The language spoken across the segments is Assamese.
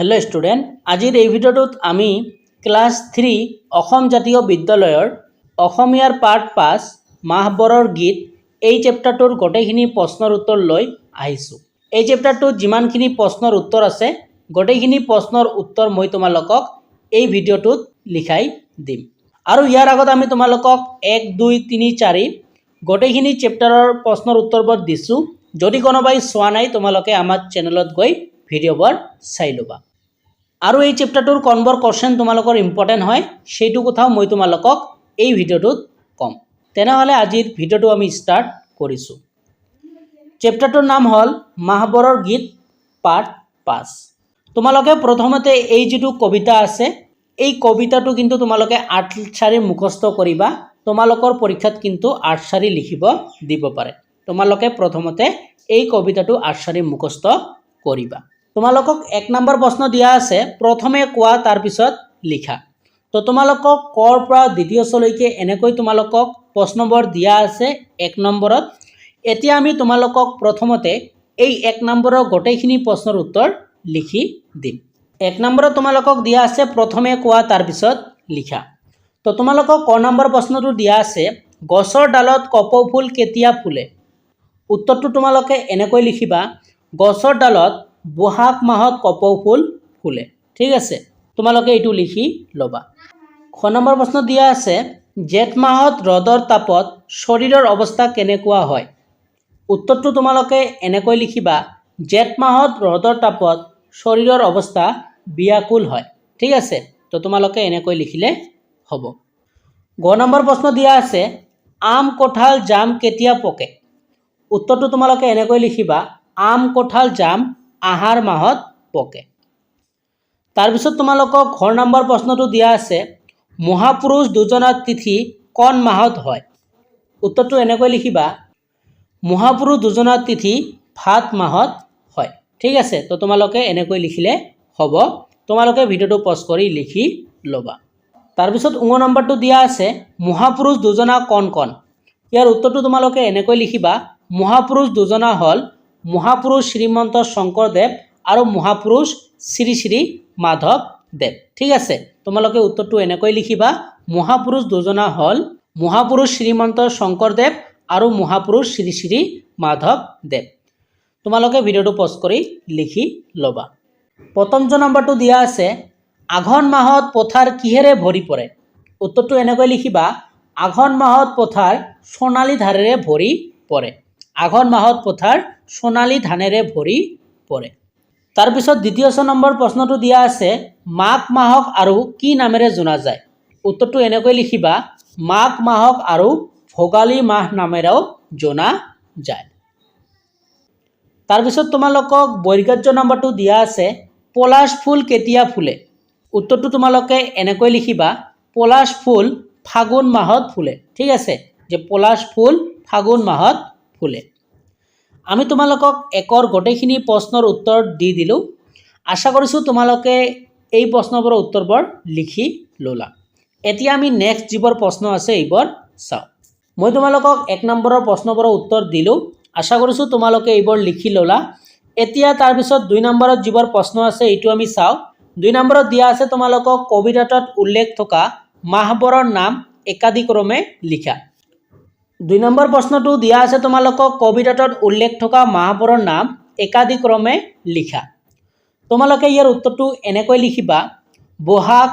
हेलो स्टूडेंट आजिर এই ভিডিওটোত আমি ক্লাস 3 অসম জাতীয় বিদ্যালয়ৰ অসমীয়াৰ পাৰ্ট 5 মাহবৰৰ গীত এই চেপ্টাৰটোৰ গোটেইখিনি প্ৰশ্নৰ উত্তৰ লৈ আহিছো। এই চেপ্টাৰটোত যিমানখিনি প্ৰশ্নৰ উত্তৰ আছে গোটেইখিনি প্ৰশ্নৰ উত্তৰ মই তোমালোকক এই ভিডিওটোত লিখাই দিম। আৰু ইয়াৰ আগত আমি তোমালোকক 1 2 3 4 গোটেইখিনি চেপ্টাৰৰ প্ৰশ্নৰ উত্তৰবোৰ দিছো। যদি কোনোবাই চোৱা নাই তোমালোকে আমাৰ চেনেলত গৈ ভিডিওবোৰ চাই লবা। আৰু এই চেপ্টাৰটোৰ কোনবোৰ কোৱেশ্চন তোমালোকৰ ইম্পৰ্টেন্ট হয় সেইটো কথাও মই তোমালোকক এই ভিডিওটোত কম। তেনেহলে আজিৰ ভিডিওটো আমি স্টাৰ্ট কৰিছো। চেপ্টাৰটোৰ নাম হল মাহবৰৰ গীত পাৰ্ট 5। তোমালোকে প্ৰথমতে এই যেটো কবিতা আছে এই কবিতাটো কিন্তু তোমালোকে 8 শাৰী মুখস্থ কৰিবা। তোমালোকৰ পৰীক্ষাত কিন্তু 8 শাৰী লিখিব দিব পাৰে। তোমালোকে প্ৰথমতে এই কবিতাটো 8 শাৰী মুখস্থ কৰিবা। তোমালোকক 1 নম্বৰ প্ৰশ্ন দিয়া আছে প্ৰথমে কোৱা তাৰ পিছত লিখা। তো তোমালোকক কৰ পৰা দ্বিতীয় চলৈকে এনেকৈ তোমালোকক প্ৰশ্নবোৰ দিয়া আছে 1 নম্বৰত। এতিয়া আমি তোমালোকক প্ৰথমতে এই 1 নম্বৰৰ গোটেইখিনি প্ৰশ্নৰ উত্তৰ লিখি দিম। 1 নম্বৰত তোমালোকক দিয়া আছে প্ৰথমে কোৱা তাৰ পিছত লিখা। তো তোমালোকক ক নম্বৰ প্ৰশ্নটো দিয়া আছে গছৰ ডালত কপৌ ফুল কেতিয়া ফুলে। উত্তৰটো তোমালোকে এনেকৈ লিখিবা গছৰ ডালত বহাগ মাহত কপৌ ফুল ফুলে। ঠিক আছে, তোমালোকে এইটো লিখি লবা। খ নম্বৰ প্ৰশ্ন দিয়া আছে জেঠ মাহত ৰদৰ তাপত শৰীৰৰ অৱস্থা কেনেকুৱা হয়। উত্তৰটো তোমালোকে এনেকৈ লিখিবা জেঠ মাহত ৰদৰ তাপত শৰীৰৰ অৱস্থা বিয়াকুল হয়। ঠিক আছে, তো তোমালোকে এনেকৈ লিখিলে হ'ব। গ নম্বৰ প্ৰশ্ন দিয়া আছে আম কঁঠাল জাম কেতিয়া পকে। উত্তৰটো তোমালোকে এনেকৈ লিখিবা আম কঁঠাল জাম আহাৰ মাহত পকে। তাৰপিছত তোমালোকক ঘৰ নম্বৰ প্ৰশ্নটো দিয়া আছে মহাপুৰুষ দুজনৰ তিথি কোন মাহত হয়। উত্তৰটো এনেকৈ লিখিবা মহাপুৰুষ দুজনৰ তিথি ভাদ মাহত হয়। ঠিক আছে, তো তোমালোকে এনেকৈ লিখিলে হ'ব। তোমালোকে ভিডিওটো পজ কৰি লিখি লবা। তাৰপিছত ঙ নম্বৰটো দিয়া আছে মহাপুৰুষ দুজনা কোন কোন। ইয়াৰ উত্তৰটো তোমালোকে এনেকৈ লিখিবা মহাপুৰুষ দুজনা হল মহাপুৰুষ শ্ৰীমন্ত শংকৰদেৱ আৰু মহাপুৰুষ শ্ৰী শ্ৰী মাধৱদেৱ। ঠিক আছে, তোমালোকে উত্তৰটো এনেকৈ লিখিবা মহাপুৰুষ দুজনা হল মহাপুৰুষ শ্ৰীমন্ত শংকৰদেৱ আৰু মহাপুৰুষ শ্ৰী শ্ৰী মাধৱদেৱ। তোমালোকে ভিডিওটো পজ কৰি লিখি লবা। প্ৰথম নম্বৰটো দিয়া আছে আঘোণ মাহত পথাৰ কিহেৰে ভৰি পৰে। উত্তৰটো এনেকৈ লিখিবা আঘোণ মাহত পথাৰ সোণালী ধানেৰে ভৰি পৰে। আঘোণ মাহত পথাৰ সোণালী ধানেৰে ভৰি পৰে। তাৰপিছত দ্বিতীয় নম্বৰ প্ৰশ্নটো দিয়া আছে মাঘ মাহক আৰু কি নামেৰে জনা যায়। উত্তৰটো এনেকৈ লিখিবা মাঘ মাহক আৰু ভোগালী মাহ নামেৰেও জনা যায়। তাৰপিছত তোমালোকক বৈৰ্গাজ্য নম্বৰটো দিয়া আছে পলাশ ফুল কেতিয়া ফুলে। উত্তৰটো তোমালোকে এনেকৈ লিখিবা পলাশ ফুল ফাগুন মাহত ফুলে। ঠিক আছে, যে পলাশ ফুল ফাগুন মাহত ফুলে। আমি তোমালোকক একৰ গোটেইখিনি প্ৰশ্নৰ উত্তৰ দি দিলো। আশা কৰিছোঁ তোমালোকে এই প্ৰশ্নবোৰৰ উত্তৰবোৰ লিখি ললা। এতিয়া আমি নেক্সট যিবোৰ প্ৰশ্ন আছে এইবোৰ চাওঁ। মই তোমালোকক 1 নম্বৰৰ প্ৰশ্নবোৰৰ উত্তৰ দিলোঁ। আশা কৰিছোঁ তোমালোকে এইবোৰ লিখি ললা। এতিয়া তাৰপিছত 2 নম্বৰত যিবোৰ প্ৰশ্ন আছে এইটো আমি চাওঁ। 2 নম্বৰত দিয়া আছে তোমালোকক কবিতাটোত উল্লেখ থকা মাহবৰৰ নাম একাদিক্ৰমে লিখা। 2 নম্বৰ প্ৰশ্নটো দিয়া আছে তোমালোকক কবিতাটোত উল্লেখ থকা মাহবৰৰ নাম একাদিক্ৰমে লিখা। তোমালোকে ইয়াৰ উত্তৰটো এনেকৈ লিখিবা বহাগ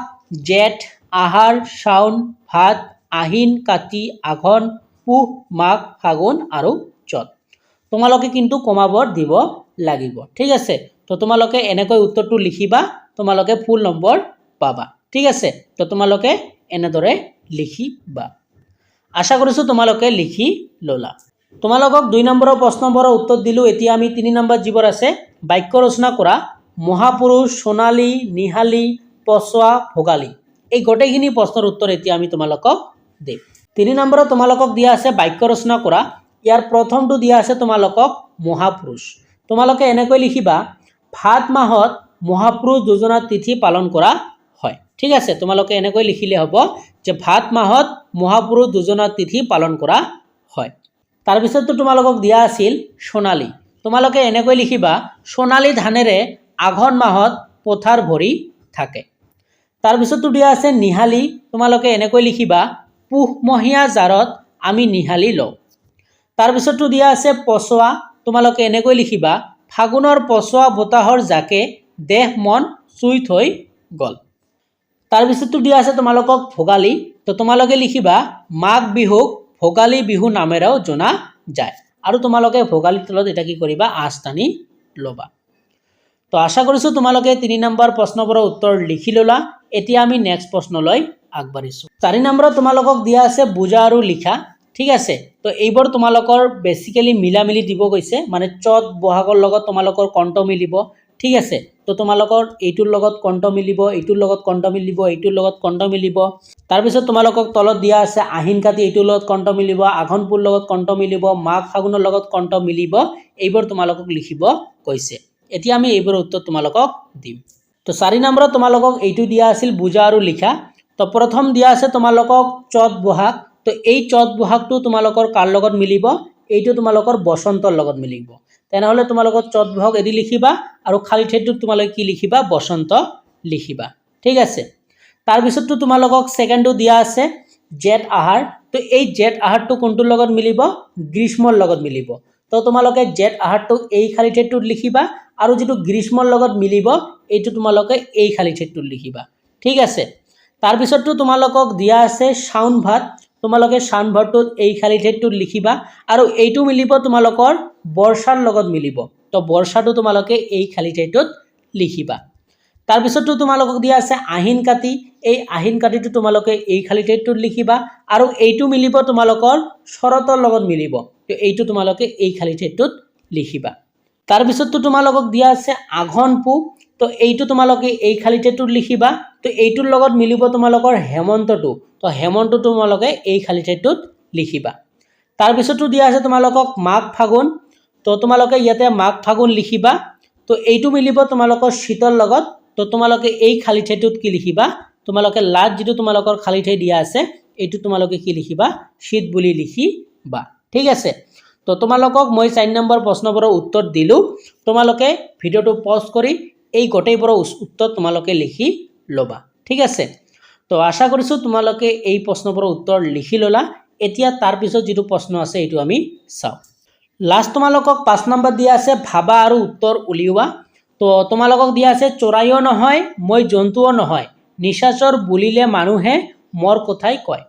জেঠ আহাৰ শাওণ ভাদ আহিন কাতি আঘোণ পুহ মাঘ ফাগুন আৰু চত। তোমালোকে কিন্তু কমাবোৰ দিব লাগিব। ঠিক আছে, তো তোমালোকে এনেকৈ উত্তৰটো লিখিবা। তোমালোকে ফুল নম্বৰ পাবা। ঠিক আছে, তো তোমালোকে এনেদৰে লিখিবা। আশা কৰিছোঁ তোমালোকে লিখি ললা। তোমালোকক 2 নম্বৰৰ প্ৰশ্নবোৰৰ উত্তৰ দিলোঁ। এতিয়া আমি 3 নম্বৰ যিবোৰ আছে বাক্য ৰচনা কৰা মহাপুৰুষ সোণালী নিহালী পছোৱা ভোগালী এই গোটেইখিনি প্ৰশ্নৰ উত্তৰ এতিয়া আমি তোমালোকক দিম। 3 নম্বৰত তোমালোকক দিয়া আছে বাক্য ৰচনা কৰা। ইয়াৰ প্ৰথমটো দিয়া আছে তোমালোকক মহাপুৰুষ। তোমালোকে এনেকৈ লিখিবা ভাদ মাহত মহাপুৰুষ দুজনৰ তিথি পালন কৰা হয়। ঠিক আছে, তোমালোকে এনেকৈ লিখিলে হ'ব যে ভাদ মাহত মহাপুৰুষ দুজনৰ তিথি পালন কৰা হয়। তাৰপিছততো তোমালোকক দিয়া আছিল সোণালী। তোমালোকে এনেকৈ লিখিবা সোণালী ধানেৰে আঘোণ মাহত পথাৰ ভৰি থাকে। তাৰপিছতো দিয়া আছে নিহালি, তোমালোকে এনেকৈ লিখিবা পুহমহীয়া জাৰত আমি নিহালি লওঁ। তাৰপিছতো দিয়া আছে পছোৱা, তোমালোকে এনেকৈ লিখিবা ফাগুনৰ পছোৱা বতাহৰ জাকে দেহ মন চুই থৈ গ'ল। তাৰপিছতো দিয়া আছে তোমালোকক ভোগালী, তো তোমালোকে লিখিবা মাঘ বিহুক ভোগালী বিহু নামেৰেও জনা যায়। আৰু তোমালোকে ভোগালীৰ তলত এটা কি কৰিবা আঁচ টানি ল'বা। তো আশা কৰিছোঁ তোমালোকে 3 নম্বৰ প্ৰশ্নবোৰৰ উত্তৰ লিখি ল'লা। এতিয়া আমি নেক্সট প্ৰশ্নলৈ আগবাঢ়িছোঁ। 4 নম্বৰত তোমালোকক দিয়া আছে বুজা আৰু লিখা, ঠিক আছে। তো এইবোৰ তোমালোকৰ বেসিক্যালি মিলামিলি দিব গৈছে, মানে চত বহাগৰ লগত তোমালোকৰ কণ্ঠ মিলিব, ঠিক আছে। তো তোমালোকৰ এইটোৰ লগত কণ্ঠ মিলিব, এইটোৰ লগত কণ্ঠ মিলিব, এইটোৰ লগত কণ্ঠ মিলিব। তাৰপিছত তোমালোকক তলত দিয়া আছে আহিন কাতি, এইটোৰ লগত কণ্ঠ মিলিব, আঘোণ পুহৰ লগত কণ্ঠ মিলিব, মাঘ ফাগুনৰ লগত কণ্ঠ মিলিব। এইবোৰ তোমালোকক লিখিব কৈছে। এতিয়া আমি এইবোৰৰ উত্তৰ তোমালোকক দিম। তো 4 নম্বৰত তোমালোকক এইটো দিয়া আছিল বুজা আৰু লিখা। তো প্ৰথম দিয়া আছে তোমালোকক চত বহাগ, তো এই চত বহাগটো তোমালোকৰ কাৰ লগত মিলিব, এইটো তোমালোকৰ বসন্তৰ লগত মিলিব। তেনেহ'লে তোমালোকৰ চত বহাগ এদি লিখিবা আৰু খালি ঠাইটোত তোমালোকে কি লিখিবা বসন্ত লিখিবা, ঠিক আছে। তাৰপিছততো তোমালোকক সেকেন্ডটো দিয়া আছে জেঠ আহাৰ, তো এই জেঠ আহাৰটো কোনটোৰ লগত মিলিব, গ্ৰীষ্মৰ লগত মিলিব। তো তোমালোকে জেঠ আহাৰটো এই খালি ঠাইটোত লিখিবা আৰু যেটো গ্ৰীষ্মৰ লগত মিলিব এইটো তোমালোকে এই খালি ঠাইটোত লিখিবা, ঠিক আছে। তাৰপিছততো তোমালোকক দিয়া আছে শাওন ভাদ, তোমালোকে শাওন ভাদটোত এই খালি ঠাইটোত লিখিবা আৰু এইটো মিলিব তোমালোকৰ বৰ্ষাৰ লগত মিলিব। তো বৰ্ষাটো তোমালোকে এই খালি ঠাইটোত লিখিবা। তাৰপিছততো তোমালোকক দিয়া আছে আহিন কাতি, এই আহিন কাতিটো তোমালোকে এই খালি ঠাইটোত লিখিবা আৰু এইটো মিলিব তোমালোকৰ শৰতৰ লগত মিলিব। তো এইটো তোমালোকে এই খালি ঠাইটোত লিখিবা। তাৰপিছততো তোমালোকক দিয়া আছে আঘোণ পুহ, তো এইটো তোমালোকে এই খালি ঠাইটোত লিখিবা। তো এইটোৰ লগত মিলিব তোমালোকৰ হেমন্তটো, তো হেমন্ত তোমালোকে এই খালি ঠাইটোত লিখিবা। তাৰপিছতো দিয়া আছে তোমালোকক মাঘ ফাগুন, তো তোমালোকে ইয়াতে মাঘ ফাগুন লিখিবা। তো এইটো মিলিব তোমালোকৰ শীতৰ লগত, তো তোমালোকে এই খালি ঠাইটোত কি লিখিবা, তোমালোকে লাষ্ট যেটো তোমালোকৰ খালি ঠাই দিয়া আছে এইটো তোমালোকে কি লিখিবা শীত বুলি লিখিবা, ঠিক আছে। তো তোমালোকক মই 4 নম্বৰ প্ৰশ্নবোৰৰ উত্তৰ দিলো। তোমালোকে ভিডিওটো পজ কৰি এই গোটেইবোৰৰ উত্তৰ তোমালোকে লিখি ল'বা, ঠিক আছে। তো আশা কৰিছোঁ তোমালোকে এই প্ৰশ্নবোৰৰ উত্তৰ লিখি ল'লা। এতিয়া তাৰ পিছত যেটো প্ৰশ্ন আছে এইটো আমি চাওঁ। লাষ্ট তোমালোকক 5 নম্বৰ দিয়া আছে ভাবা আৰু উত্তৰ উলিওৱা। তো তোমালোকক দিয়া আছে চৰাইও নহয় মই জন্তুও নহয়, নিশাচৰ বুলিলে মানুহে মোৰ কথাই কয়।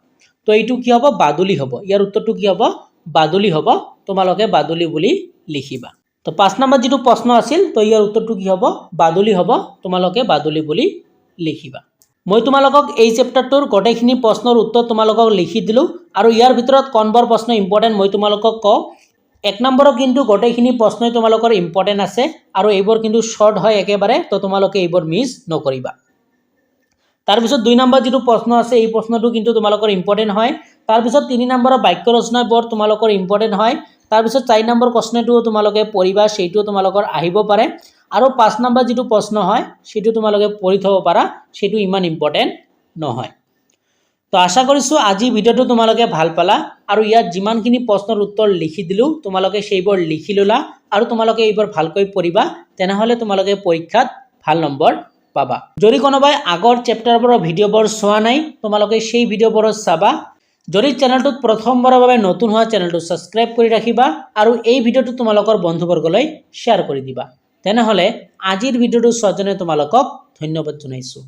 তো এইটো কি হ'ব বাদুলি হ'ব। ইয়াৰ উত্তৰটো কি হ'ব বাদুলি হ'ব। তোমালোকে বাদুলি বুলি লিখিবা। তো 5 নম্বৰ যেটো প্ৰশ্ন আছিল, তো ইয়াৰ উত্তৰটো কি হ'ব বাদুলি হ'ব। তোমালোকে বাদুলি বুলি লিখিবা। মই তোমালোকক এই চেপ্টাৰটোৰ গোটেইখিনি প্ৰশ্নৰ উত্তৰ তোমালোকক লিখি দিলোঁ আৰু ইয়াৰ ভিতৰত কোনবোৰ প্ৰশ্ন ইম্পৰ্টেণ্ট মই তোমালোকক কওঁ। 1 নম্বৰৰ কিন্তু গোটেইখিনি প্ৰশ্নই তোমালোকৰ ইম্পৰ্টেণ্ট আছে আৰু এইবোৰ কিন্তু শৰ্ট হয় একেবাৰে, তো তোমালোকে এইবোৰ মিছ নকৰিবা। তাৰপিছত 2 নম্বৰ যেটো প্ৰশ্ন আছে এই প্ৰশ্নটো কিন্তু তোমালোকৰ ইম্পৰ্টেণ্ট হয়। তাৰপিছত 3 নম্বৰৰ বাক্য ৰচনাবোৰ তোমালোকৰ ইম্পৰ্টেণ্ট হয়। তাৰপিছত 4 নম্বৰ প্ৰশ্নটোও তোমালোকে পঢ়িবা, সেইটোও তোমালোকৰ আহিব পাৰে। আৰু 5 নম্বৰ যেটো প্ৰশ্ন হয় সেটো তোমালোকে পঢ়ি থব পাৰা, সেটো ইমান ইম্পৰ্টেণ্ট নহয়। তো আশা কৰিছোঁ আজি ভিডিওটো তোমালোকে ভাল পালা আৰু ইয়াত যিমানখিনি প্ৰশ্নৰ উত্তৰ লিখি দিলোঁ তোমালোকে সেইবোৰ লিখি ল'লা আৰু তোমালোকে এইবোৰ ভালকৈ পঢ়িবা, তেনেহ'লে তোমালোকে পৰীক্ষাত ভাল নম্বৰ পাবা। যদি কোনোবাই আগৰ চেপ্টাৰবোৰৰ ভিডিঅ'বোৰ চোৱা নাই তোমালোকে সেই ভিডিঅ'বোৰ চাবা। যদি চেনেলটোত প্ৰথমবাৰৰ বাবে নতুন হোৱা চেনেলটো সাবস্ক্ৰাইব কৰি ৰাখিবা আৰু এই ভিডিঅ'টো তোমালোকৰ বন্ধুবৰ্গলৈ শ্বেয়াৰ কৰি দিবা। তেনেহ'লে আজিৰ ভিডিঅ'টো চোৱাৰ কাৰণে তোমালোকক ধন্যবাদ জনাইছোঁ।